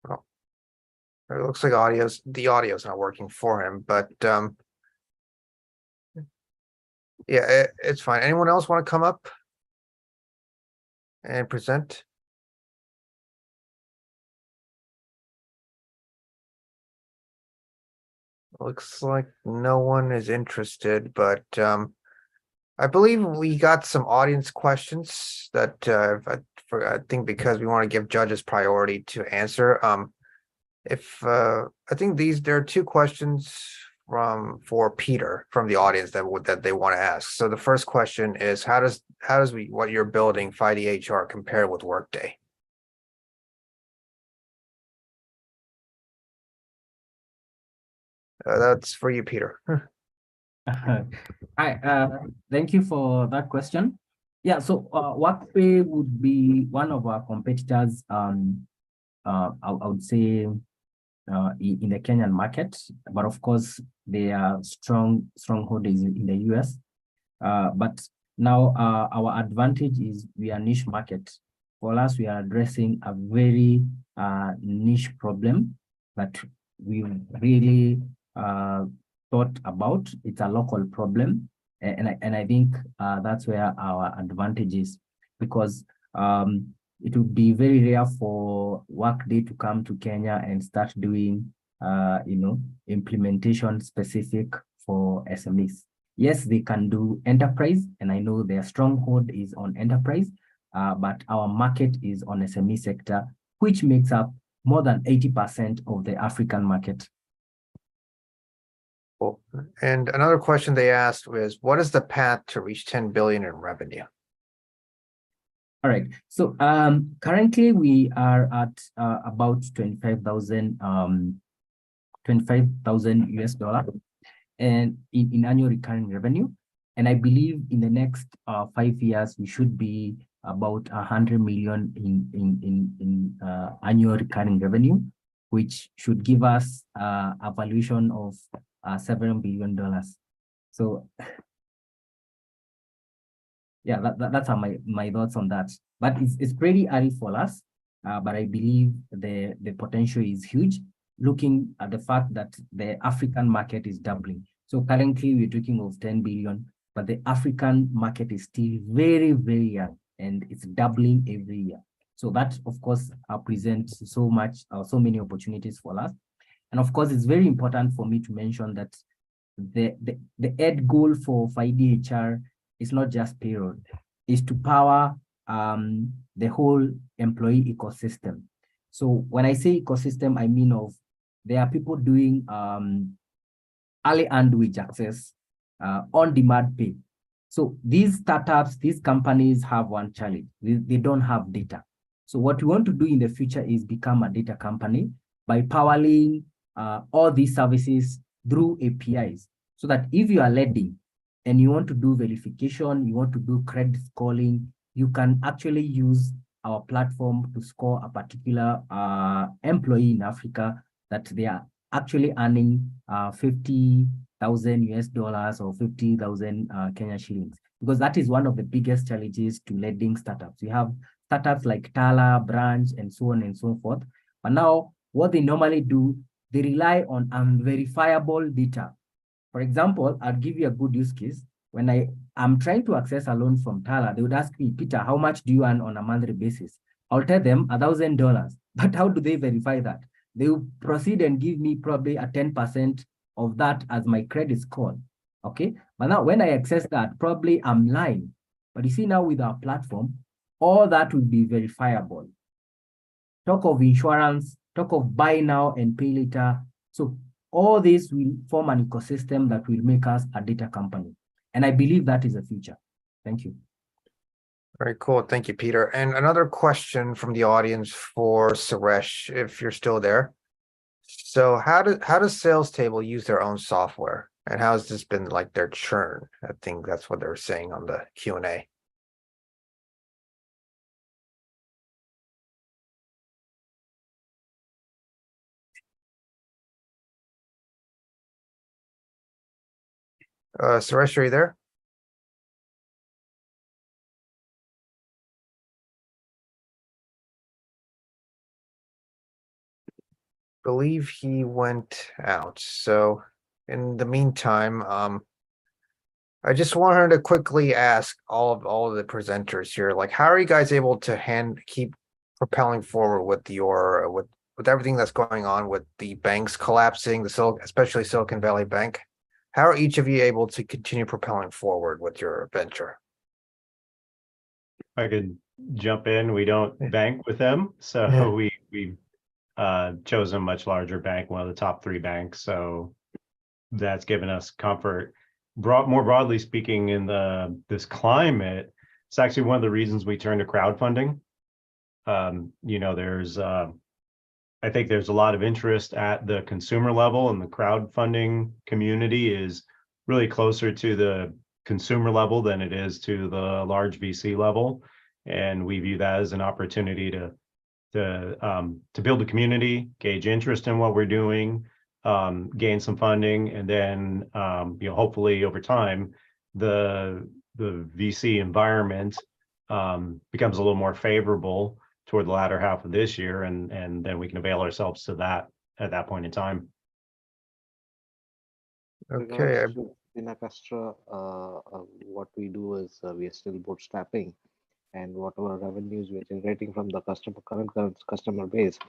Oh, it looks like the audio's not working for him, but yeah, it's fine. Anyone else want to come up and present? Looks like no one is interested, but I believe we got some audience questions that I think because we want to give judges priority to answer. I think there are 2 questions for Peter from the audience that they want to ask. So the first question is, how does what you're building FiDHR compare with Workday? That's for you, Peter. Hi, thank you for that question. Yeah, so Workday would be one of our competitors, I would say, in the Kenyan market, but of course they are stronghold in the US. But now our advantage is we are niche market. For us, we are addressing a very niche problem that we really thought about. It's a local problem, and I think that's where our advantage is, because it would be very rare for Workday to come to Kenya and start doing implementation specific for SMEs. Yes, they can do enterprise, and I know their stronghold is on enterprise, but our market is on SME sector, which makes up more than 80% of the African market. Cool. And another question they asked was, what is the path to reach 10 billion in revenue? All right. So currently we are at about 25,000 US dollar and in annual recurring revenue. And I believe in the next 5 years, we should be about 100 million in annual recurring revenue, which should give us a valuation of $7 billion. So yeah, that's my thoughts on that. But it's pretty early for us, but I believe the potential is huge, looking at the fact that the African market is doubling. So currently we're talking of 10 billion, but the African market is still very, very young, and it's doubling every year. So that, of course, presents so many opportunities for us. And of course, it's very important for me to mention that the end goal for FiDHR is not just payroll, is to power the whole employee ecosystem. So when I say ecosystem, I mean there are people doing early and wage access, on-demand pay. So these startups, these companies have one challenge. They don't have data. So what we want to do in the future is become a data company by powering all these services through APIs, so that if you are lending and you want to do verification, you want to do credit scoring, you can actually use our platform to score a particular employee in Africa that they are actually earning 50,000 US dollars or 50,000 Kenya shillings, because that is one of the biggest challenges to lending startups. We have startups like Tala, Branch, and so on and so forth. But now what they normally do, they rely on unverifiable data. For example, I'll give you a good use case. When I'm trying to access a loan from Tala, they would ask me, Peter, how much do you earn on a monthly basis? I'll tell them $1,000. But how do they verify that? They will proceed and give me probably a 10% of that as my credit score. Okay. But now when I access that, probably I'm lying. But you see, now with our platform, all that will be verifiable. Talk of insurance, talk of buy now and pay later. So all this will form an ecosystem that will make us a data company. And I believe that is the future. Thank you. Very cool. Thank you, Peter. And another question from the audience for Suresh, if you're still there. So how does Sales Table use their own software? And how has this been like their churn? I think that's what they're saying on the Q&A. Suresh, are you there? Believe he went out. So in the meantime, I just wanted to quickly ask all of the presenters here, like, how are you guys able to keep propelling forward with your with everything that's going on with the banks collapsing, especially Silicon Valley Bank? How are each of you able to continue propelling forward with your venture? I could jump in. We don't bank with them, so Yeah. we chose a much larger bank, one of the top 3 banks. So that's given us comfort. More broadly speaking, in this climate, it's actually one of the reasons we turned to crowdfunding. There's I think there's a lot of interest at the consumer level, and the crowdfunding community is really closer to the consumer level than it is to the large VC level. And we view that as an opportunity to build a community, gauge interest in what we're doing, gain some funding, and then hopefully over time the VC environment becomes a little more favorable toward the latter half of this year, and then we can avail ourselves to that at that point in time. Okay. In Acastra, what we do is we are still bootstrapping, and whatever revenues we're generating from the current customer base,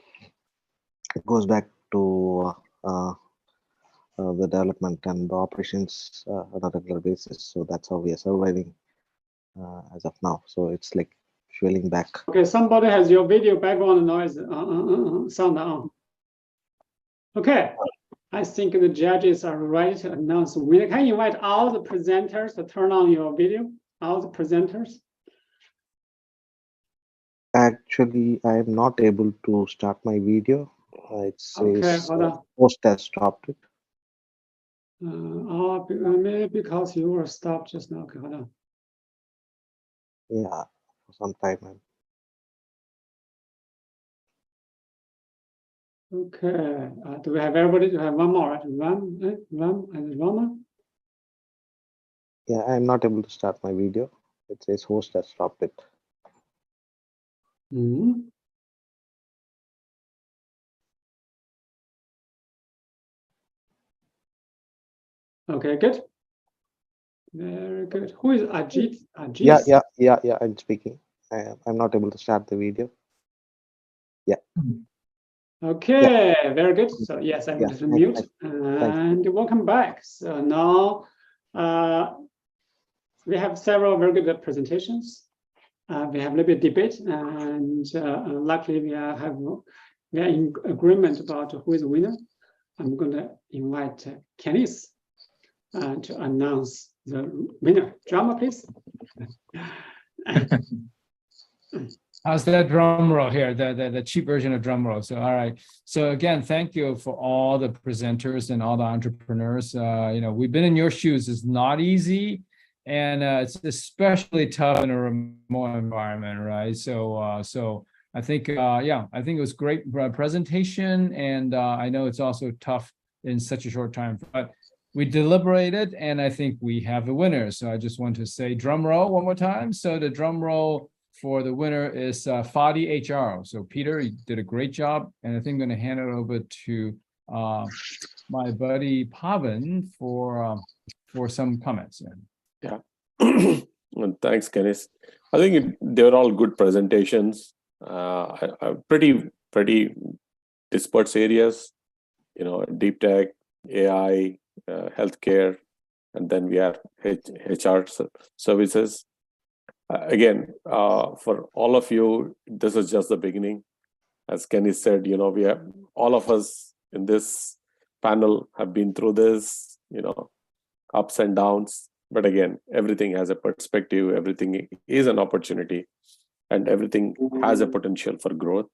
it goes back to the development and the operations on a regular basis. So that's how we are surviving as of now. So it's like fueling back. Okay, somebody has your video background noise sound on. Okay, I think the judges are ready to announce the winner. Can you invite all the presenters to turn on your video? All the presenters. Actually, I am not able to start my video. It says host has stopped it. Maybe because you were stopped just now. Okay, hold on. Yeah, for some time. Okay, do we have everybody? Do we have one more? Right? Ram and Rama? Yeah, I'm not able to start my video. It says host has stopped it. Okay, good. Very good. Who is Ajit? Yeah, I'm speaking. I'm not able to start the video. Yeah. Okay, very good. So yes, I'm going to mute and welcome back. So now we have several very good presentations. we have a little bit of debate, and luckily we are in agreement about who is the winner. I'm going to invite Kenneth to announce the winner. Drama, please. How's that drum roll here? The cheap version of drum roll. So, all right. So again, thank you for all the presenters and all the entrepreneurs. We've been in your shoes. It's not easy, and it's especially tough in a remote environment, right? So I think, I think it was great presentation, and I know it's also tough in such a short time, but we deliberated, and I think we have the winner. So I just want to say drum roll one more time. So the drum roll for the winner is Fadi HR. So Peter, you did a great job, and I think I'm going to hand it over to my buddy Pavan for some comments. Yeah, and thanks, Kenneth. I think they were all good presentations. Pretty dispersed areas. Deep tech, AI, healthcare, and then we have HR services. Again, for all of you, this is just the beginning. As Kenny said, we have all of us in this panel have been through this, ups and downs. But again, everything has a perspective, everything is an opportunity, and everything has a potential for growth.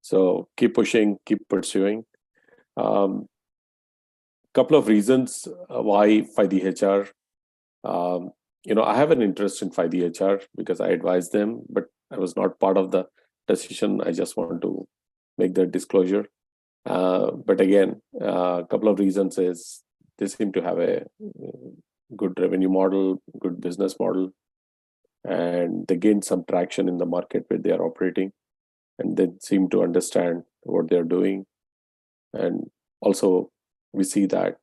So keep pushing, keep pursuing. Couple of reasons why FiDi HR. I have an interest in FiDi HR because I advise them, but I was not part of the decision. I just want to make that disclosure. But again, a couple of reasons is they seem to have a good revenue model, good business model, and they gained some traction in the market where they are operating, and they seem to understand what they're doing. And also, we see that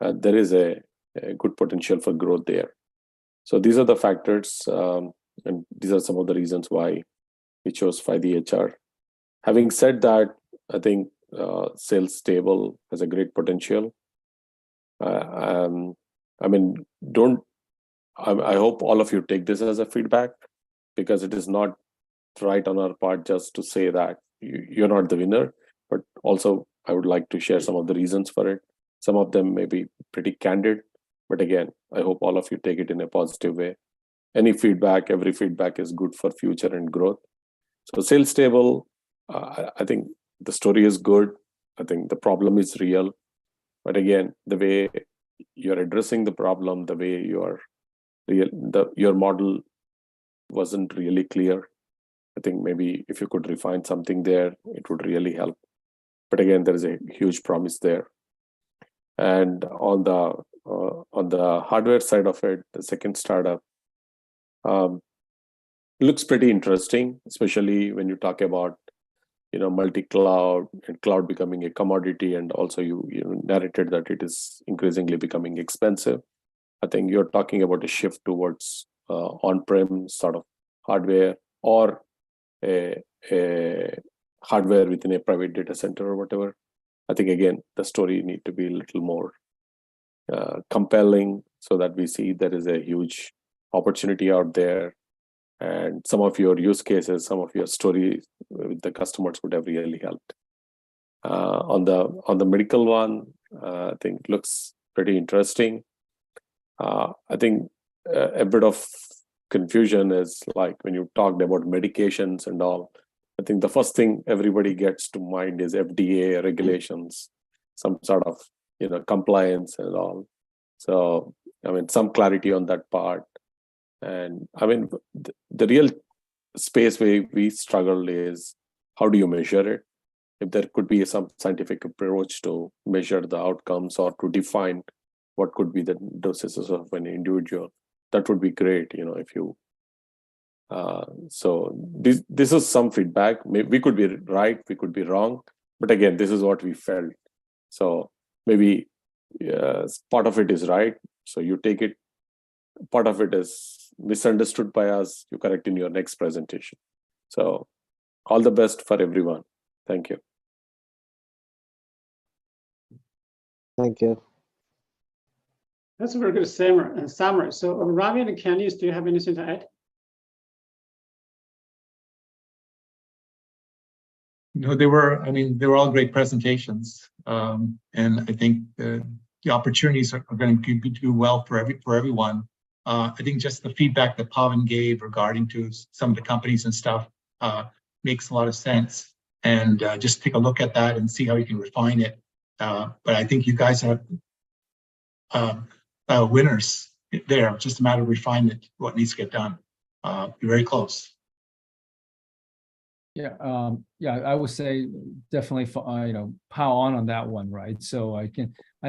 there is a good potential for growth there. So these are the factors, and these are some of the reasons why we chose FiDi HR. Having said that, I think Sales Stable has a great potential. I hope all of you take this as a feedback, because it is not right on our part just to say that you're not the winner, but also I would like to share some of the reasons for it. Some of them may be pretty candid, but again, I hope all of you take it in a positive way. Every feedback is good for future and growth. So Sales Stable, I think the story is good. I think the problem is real. But again, the way you're addressing the problem, the way your model wasn't really clear. I think maybe if you could refine something there, it would really help. But again, there is a huge promise there. And on the hardware side of it, the second startup looks pretty interesting, especially when you talk about multi-cloud and cloud becoming a commodity, and also you narrated that it is increasingly becoming expensive. I think you're talking about a shift towards on-prem sort of hardware, or a hardware within a private data center or whatever. I think again, the story need to be a little more compelling, so that we see there is a huge opportunity out there. And some of your use cases, some of your stories with the customers would have really helped. On the medical one, I think looks pretty interesting. I think a bit of confusion is like when you talked about medications and all. I think the first thing everybody gets to mind is FDA regulations, some sort of compliance and all. So some clarity on that part. And the real space where we struggle is, how do you measure it? If there could be some scientific approach to measure the outcomes, or to define what could be the dosages of an individual, that would be great. If you so this is some feedback. We could be right, we could be wrong, but again, this is what we felt. So maybe part of it is right, so you take it. Part of it is misunderstood by us, you correct in your next presentation. So all the best for everyone. Thank you. Thank you. That's a very good summary. So Ravi and Kenny, do you have anything to add? No, they were, I mean, they were all great presentations. And I think the opportunities are going to do well for everyone. I think just the feedback that Pavan gave regarding to some of the companies and stuff makes a lot of sense. And just take a look at that and see how you can refine it. But I think you guys are winners there. It's just a matter of refinement, what needs to get done. You're very close. Yeah, I would say definitely, power on that one, right? So I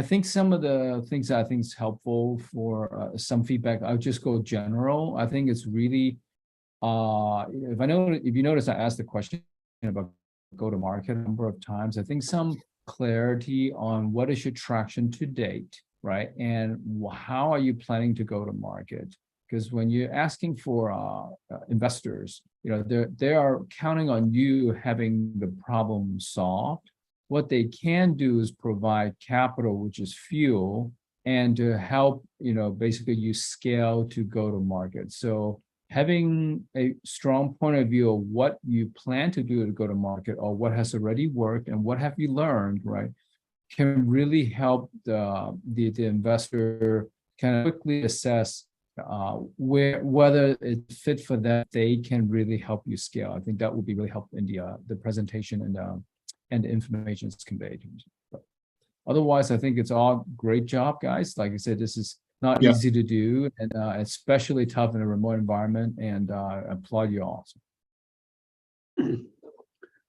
think some of the things that I think is helpful for some feedback, I'll just go general. I think it's really, if you notice, I asked the question about go-to-market a number of times. I think some clarity on what is your traction to date, right? And how are you planning to go to market? Because when you're asking for investors, they are counting on you having the problem solved. What they can do is provide capital, which is fuel, and to help, basically you scale to go to market. So having a strong point of view of what you plan to do to go to market, or what has already worked and what have you learned, right, can really help the investor kind of quickly assess whether it's fit for that. They can really help you scale. I think that would be really helpful in the presentation and the information is conveyed. But otherwise, I think it's all great job, guys. Like I said, this is not easy to do, and especially tough in a remote environment. And I applaud you all.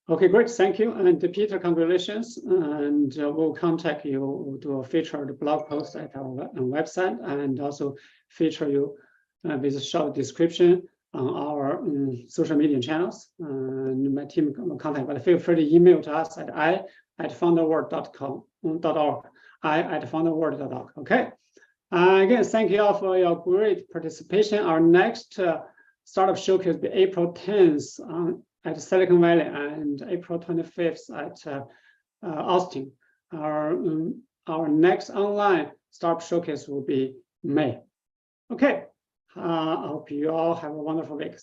Okay, great, thank you. And Peter, congratulations. And we'll contact you, we'll do a featured blog post at our website, and also feature you with a short description on our social media channels. And my team will contact, but feel free to email to us at i@founderworld.org, i@founderworld.org. Okay. Again, thank you all for your great participation. Our next startup showcase will be April 10th at Silicon Valley and April 25th at Austin. Our next online startup showcase will be May. Okay, I hope you all have a wonderful week.